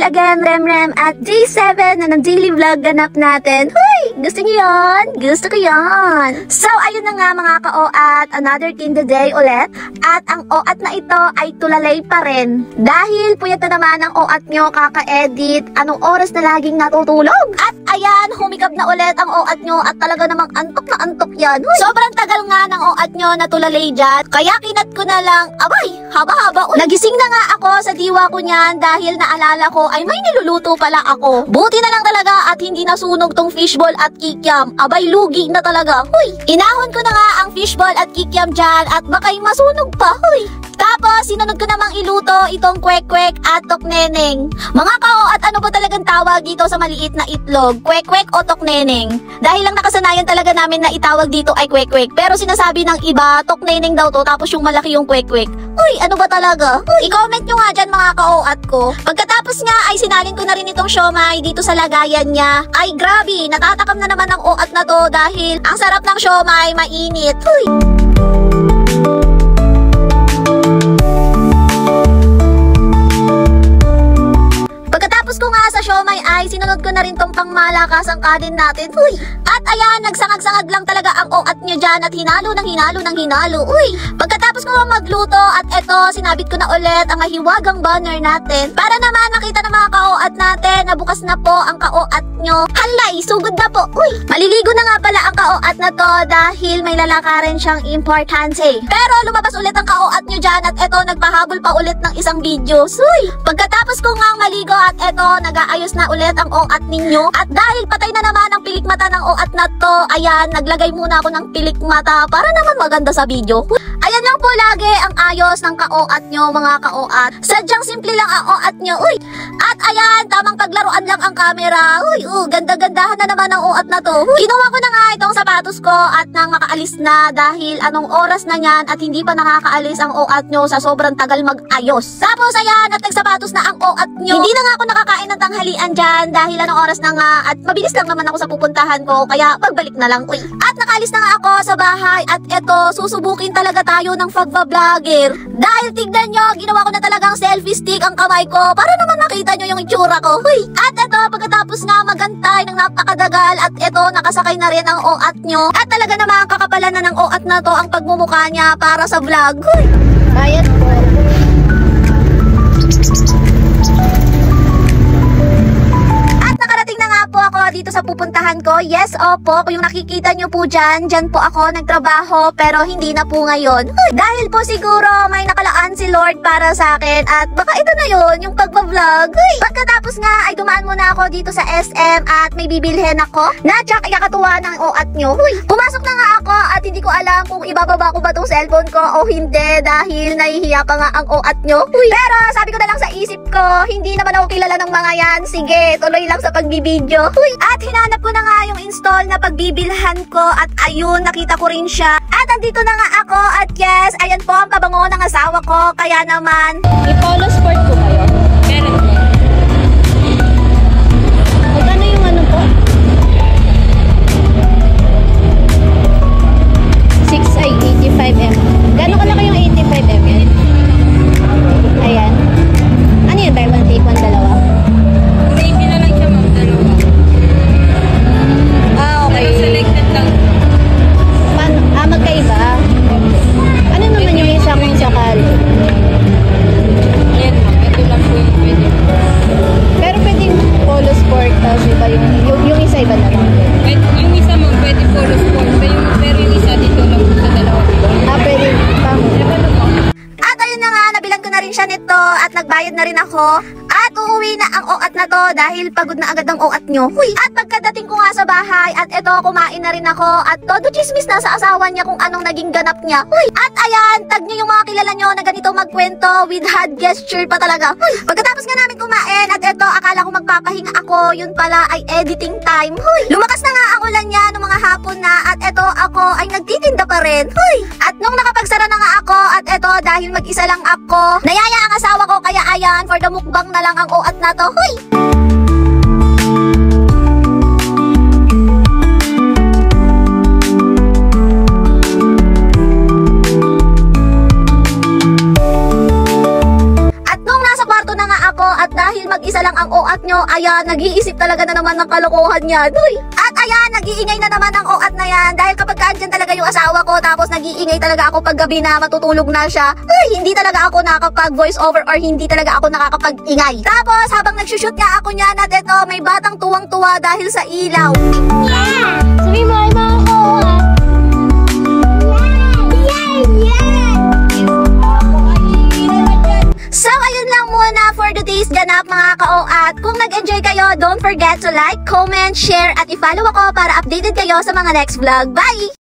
again, Remrem at J7 na ng daily vlog ganap natin. Huy! Gusto niyo yan? Gusto ko yan! So, ayun na nga mga ka-OAT, another Tinder day ulit. At ang OAT na ito ay tulalay pa rin. Dahil puyat na naman ang OAT nyo kaka-edit, anong oras na laging natutulog. At ayan, humikab na ulit ang OAT nyo at talaga namang antok na antok yan. Huy! Sobrang tagal nga ng OAT nyo na tulalay dyan, kaya kinat ko na lang, abay, haba-haba ulit. Nagising na nga ako sa diwa ko niyan dahil naalala ko ay may niluluto pala ako. Buti na lang talaga at hindi nasunog tong fishball at kikiam. Abay, lugi na talaga. Huy! Inahon ko na nga ang fishball at kikiam dyan at baka'y masunog pa. Huy! Tapos, sinunod ko namang iluto itong kwek-kwek at tokneneng. Mga ka-OAT, ano ba talagang tawag dito sa maliit na itlog? Kwek-kwek o tokneneng? Dahil lang nakasanayan talaga namin na itawag dito ay kwek-kwek. Pero sinasabi ng iba, tokneneng daw to, tapos yung malaki yung kwek-kwek. Uy, ano ba talaga? I-comment nyo nga dyan mga ka-OAT ko. Pagkatapos nga ay sinalin ko na rin itong siomay dito sa lagayan niya. Ay grabe, natatakam na naman ang OAT na to dahil ang sarap ng siomay, mainit. Uy! Pagkatapos ko nga sa siomay ay sinunod ko na rin tong pangmalakasang kanin natin. Uy! At ayan, nagsangag-sangag lang talaga ang OAT nyo dyan at hinalo ng hinalo ng hinalo. Uy! Pagkatapos ko magluto at eto, sinabit ko na ulit ang mahiwagang banner natin para naman makita ng mga ka-OAT natin na bukas na po ang ka-OAT nyo. Halay, sugod na po. Uy! Maliligo na nga pala ang ka-OAT na to dahil may lalakarin siyang importante. Pero lumabas ulit ang ka-OAT nyo dyan at eto, nagpahabol pa ulit ng isang video. Uy! Pagkatapos ko nga maligo at eto, nag-aayos na ulit ang OAT ninyo. At dahil patay na naman ang pilik mata ng OAT na to, ayan, naglagay muna ako ng pilik mata para naman maganda sa video. Ayan lang po lagi ang ayos ng ka-OAT nyo mga ka-OAT. Sadyang simple lang ang OAT nyo. Uy! At ayan, tamang paglaruan lang ang camera. Uy, ganda-gandahan na naman ang OAT na to. Kinuha ko na nga itong sapatos ko at nang makaalis na dahil anong oras na yan at hindi pa nakakaalis ang OAT nyo sa sobrang tagal mag-ayos. Tapos ayan, at nagsapatos na ang OAT nyo. Hindi na nga ako nakakain ng tanghalian dyan dahil anong oras na nga at mabilis lang naman ako sa pupuntahan ko kaya pagbalik na lang. Uy! At nakaalis na nga ako sa bahay at eto, susubukin talaga tayo ng pagba-vlogger. Dahil tignan nyo, ginawa ko na talagang selfie stick ang kamay ko para naman makita nyo yung itsura ko. Uy! At eto, pagkatapos nga magantay ng napakadagal at eto, nakasakay na rin ang OAT nyo. At talaga naman kakapalan na ng OAT na to ang pagmumukha niya para sa vlog. Uy! Bayad po. Dito sa pupuntahan ko, yes, opo, kung yung nakikita nyo po dyan po ako nagtrabaho pero hindi na po ngayon. Dahil po siguro may nakalaan si Lord para sa akin at baka ito na yun, yung pagbablog. Pagkatapos nga ay dumaan muna ako dito sa SM at may bibilhin ako na tsak ikakatuwa ng OAT nyo. Pumasok na nga ako at hindi ko alam kung ibababa ko ba tong cellphone ko o hindi dahil nahihiya pa nga ang OAT nyo. Pero sabi ko na lang sa isip ko, hindi naman ako kilala ng mga yan. Sige, tuloy lang sa pagbibideo. At hinanap ko na nga yung install na pagbibilhan ko at ayun, nakita ko rin siya. At andito na nga ako at yes, ayan po ang pabango ng asawa ko. Kaya naman, i-polo sport ko kayo? Meron po. Magkano yung ano po? 6 ay 85M. Gano'n kalaki yung 85M yan? Ayan. Ano yun? Buy one, take one, dalawa? Maybe na lang siya ma'am, dalawa. Okay. Pero selected lang. Paano? Magkaiba? Ano naman yung isa kong sakal? Yan ma'am, ito lang po yung pwede. Pero pwedeng polo sport, tapos iba yung isa iba na lang. Yung isa ma'am, pwede polo sport. Pero yung isa dito lang po sa dalawa. Pwede pang. at ayun na nga, nabilang ko na rin siya nito at nagbayad na rin ako. At uuwi na ang OAT na to dahil pagod na agad ang OAT nyo. At pagkadating ko nga sa bahay at eto, kumain na rin ako at todo chismis na sa asawa niya kung anong naging ganap niya. At ayan, tag nyo yung mga kilala nyo na ganito magkwento with hand gesture pa talaga. Pagkatapos nga namin kumain at eto, akala ko magpapahinga ako, yun pala ay editing time. Lumakas na nga ang ulan niya nung mga hapon na at eto, ako ay nagtitinda pa rin. At nung nakapagsara na nga ako at eto, dahil mag-isa lang ako, nayaya ang asawa ko kaya ayan, for the mukbang na lang ang OAT na to. At nung nasa kwarto na nga ako at dahil mag-isa lang ang OAT OAT nyo, ayan, nag-iisip talaga na naman ng kalokohan yan. Uy. At ayan, nag-iingay na naman ang OAT na yan. Dahil kapag kaandyan talaga yung asawa ko, tapos nag-iingay talaga ako pag gabi na matutulog na siya, ay, hindi talaga ako nakakapag voice over or hindi talaga ako nakakapag-ingay. Tapos, habang nagsushoot nga ako niyan at ito, may batang tuwang-tuwa dahil sa ilaw. Yeah! Sabi mo ay mga OAT. So, ayun lang muna for today's ganap mga ka-OAT. Kung nag-enjoy kayo, don't forget to like, comment, share, at i-follow ako para updated kayo sa mga next vlog. Bye!